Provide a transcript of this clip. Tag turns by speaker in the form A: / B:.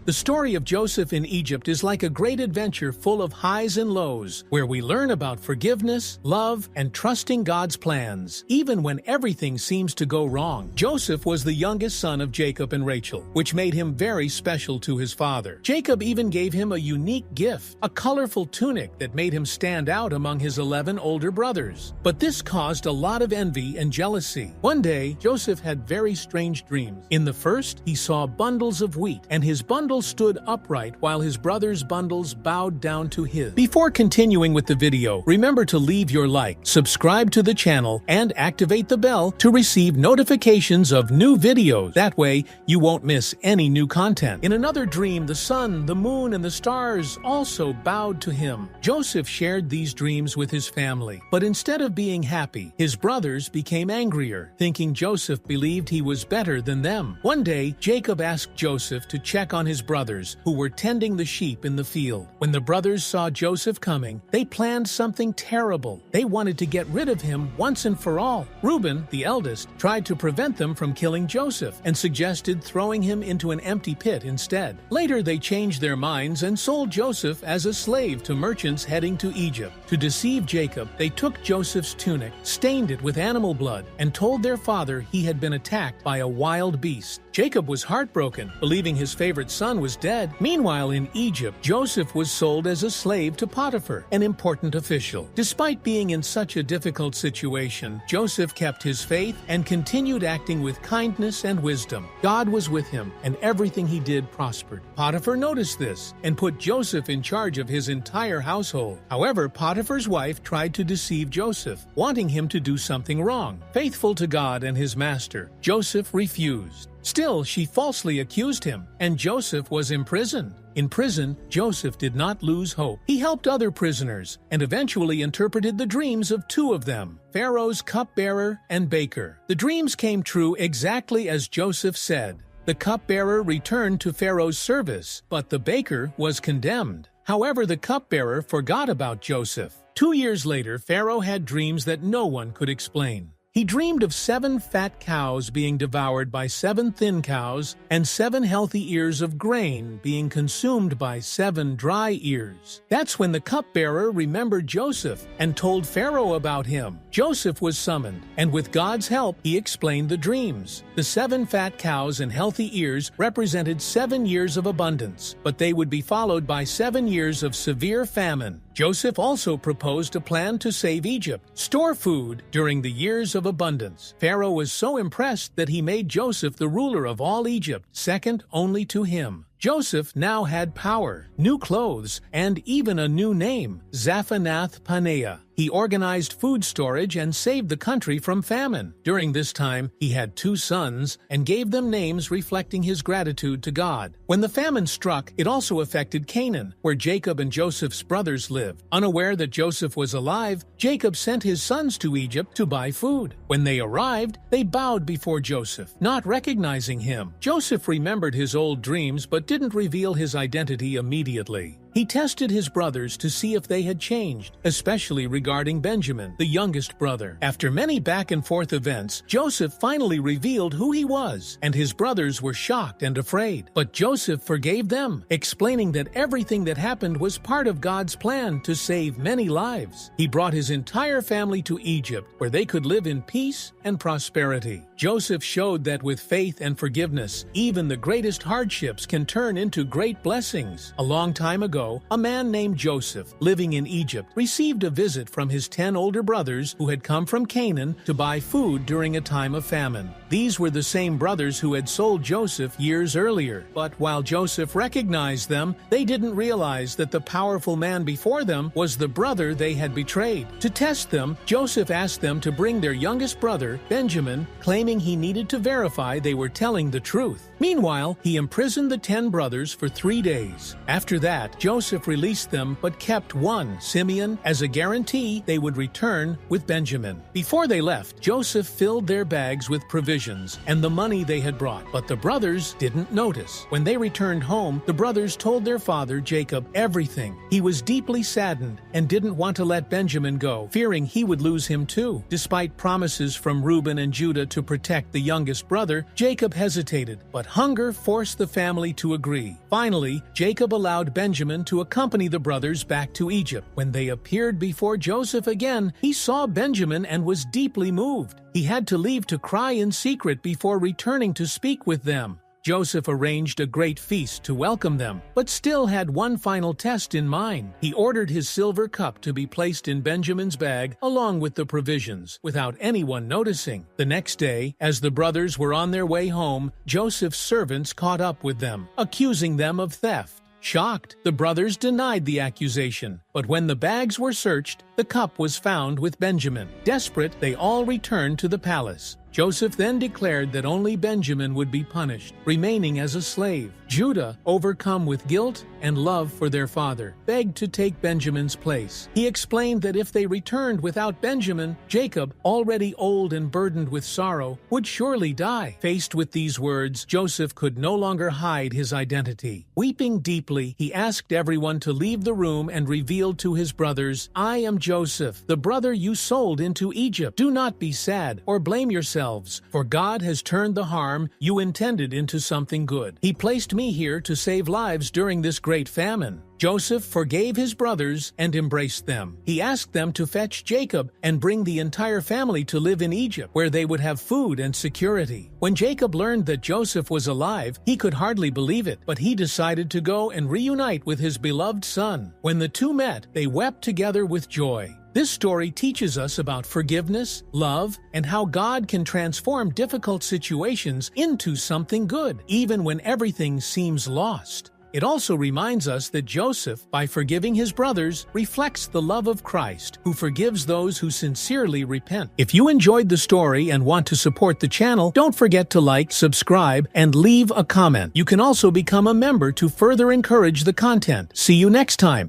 A: The story of Joseph in Egypt is like a great adventure full of highs and lows, where we learn about forgiveness, love, and trusting God's plans, even when everything seems to go wrong. Joseph was the youngest son of Jacob and Rachel, which made him very special to his father. Jacob even gave him a unique gift, a colorful tunic that made him stand out among his 11 older brothers. But this caused a lot of envy and jealousy. One day, Joseph had very strange dreams. In the first, he saw bundles of wheat, and his bundle stood upright while his brother's bundles bowed down to his. Before continuing with the video, remember to leave your like, subscribe to the channel, and activate the bell to receive notifications of new videos. That way, you won't miss any new content. In another dream, the sun, the moon, and the stars also bowed to him. Joseph shared these dreams with his family, but instead of being happy, his brothers became angrier, thinking Joseph believed he was better than them. One day, Jacob asked Joseph to check on his brothers, who were tending the sheep in the field. When the brothers saw Joseph coming, they planned something terrible. They wanted to get rid of him once and for all. Reuben, the eldest, tried to prevent them from killing Joseph and suggested throwing him into an empty pit instead. Later, they changed their minds and sold Joseph as a slave to merchants heading to Egypt. To deceive Jacob, they took Joseph's tunic, stained it with animal blood, and told their father he had been attacked by a wild beast. Jacob was heartbroken, believing his favorite son was dead. Meanwhile, in Egypt, Joseph was sold as a slave to Potiphar, an important official. Despite being in such a difficult situation, Joseph kept his faith and continued acting with kindness and wisdom. God was with him, and everything he did prospered. Potiphar noticed this and put Joseph in charge of his entire household. However, Potiphar's wife tried to deceive Joseph, wanting him to do something wrong. Faithful to God and his master, Joseph refused. Still, she falsely accused him, and Joseph was imprisoned. In prison, Joseph did not lose hope. He helped other prisoners and eventually interpreted the dreams of two of them, Pharaoh's cupbearer and baker. The dreams came true exactly as Joseph said. The cupbearer returned to Pharaoh's service, but the baker was condemned. However, the cupbearer forgot about Joseph. 2 years later, Pharaoh had dreams that no one could explain. He dreamed of 7 fat cows being devoured by 7 thin cows and 7 healthy ears of grain being consumed by 7 dry ears. That's when the cupbearer remembered Joseph and told Pharaoh about him. Joseph was summoned, and with God's help, he explained the dreams. The 7 fat cows and healthy ears represented 7 years of abundance, but they would be followed by 7 years of severe famine. Joseph also proposed a plan to save Egypt, store food during the years of abundance. Pharaoh was so impressed that he made Joseph the ruler of all Egypt, second only to him. Joseph now had power, new clothes, and even a new name, Zaphanath-Paneah. He organized food storage and saved the country from famine. During this time, he had 2 sons and gave them names reflecting his gratitude to God. When the famine struck, it also affected Canaan, where Jacob and Joseph's brothers lived. Unaware that Joseph was alive, Jacob sent his sons to Egypt to buy food. When they arrived, they bowed before Joseph, not recognizing him. Joseph remembered his old dreams but didn't reveal his identity immediately. He tested his brothers to see if they had changed, especially regarding Benjamin, the youngest brother. After many back-and-forth events, Joseph finally revealed who he was, and his brothers were shocked and afraid. But Joseph forgave them, explaining that everything that happened was part of God's plan to save many lives. He brought his entire family to Egypt, where they could live in peace and prosperity. Joseph showed that with faith and forgiveness, even the greatest hardships can turn into great blessings. A long time ago, a man named Joseph, living in Egypt, received a visit from his 10 older brothers who had come from Canaan to buy food during a time of famine. These were the same brothers who had sold Joseph years earlier. But while Joseph recognized them, they didn't realize that the powerful man before them was the brother they had betrayed. To test them, Joseph asked them to bring their youngest brother, Benjamin, claiming he needed to verify they were telling the truth. Meanwhile, he imprisoned the 10 brothers for 3 days. After that, Joseph released them but kept one, Simeon, as a guarantee they would return with Benjamin. Before they left, Joseph filled their bags with provisions and the money they had brought, but the brothers didn't notice. When they returned home, the brothers told their father, Jacob, everything. He was deeply saddened and didn't want to let Benjamin go, fearing he would lose him too. Despite promises from Reuben and Judah to protect the youngest brother, Jacob hesitated, but hunger forced the family to agree. Finally, Jacob allowed Benjamin to accompany the brothers back to Egypt. When they appeared before Joseph again, he saw Benjamin and was deeply moved. He had to leave to cry in secret before returning to speak with them. Joseph arranged a great feast to welcome them, but still had one final test in mind. He ordered his silver cup to be placed in Benjamin's bag along with the provisions, without anyone noticing. The next day, as the brothers were on their way home, Joseph's servants caught up with them, accusing them of theft. Shocked, the brothers denied the accusation, but when the bags were searched, the cup was found with Benjamin. Desperate, they all returned to the palace. Joseph then declared that only Benjamin would be punished, remaining as a slave. Judah, overcome with guilt and love for their father, begged to take Benjamin's place. He explained that if they returned without Benjamin, Jacob, already old and burdened with sorrow, would surely die. Faced with these words, Joseph could no longer hide his identity. Weeping deeply, he asked everyone to leave the room and revealed to his brothers, "I am Joseph, the brother you sold into Egypt. Do not be sad or blame yourselves, for God has turned the harm you intended into something good. He placed me here to save lives during this great famine." Joseph forgave his brothers and embraced them. He asked them to fetch Jacob and bring the entire family to live in Egypt, where they would have food and security. When Jacob learned that Joseph was alive, he could hardly believe it, but he decided to go and reunite with his beloved son. When the two met, they wept together with joy. This story teaches us about forgiveness, love, and how God can transform difficult situations into something good, even when everything seems lost. It also reminds us that Joseph, by forgiving his brothers, reflects the love of Christ, who forgives those who sincerely repent. If you enjoyed the story and want to support the channel, don't forget to like, subscribe, and leave a comment. You can also become a member to further encourage the content. See you next time.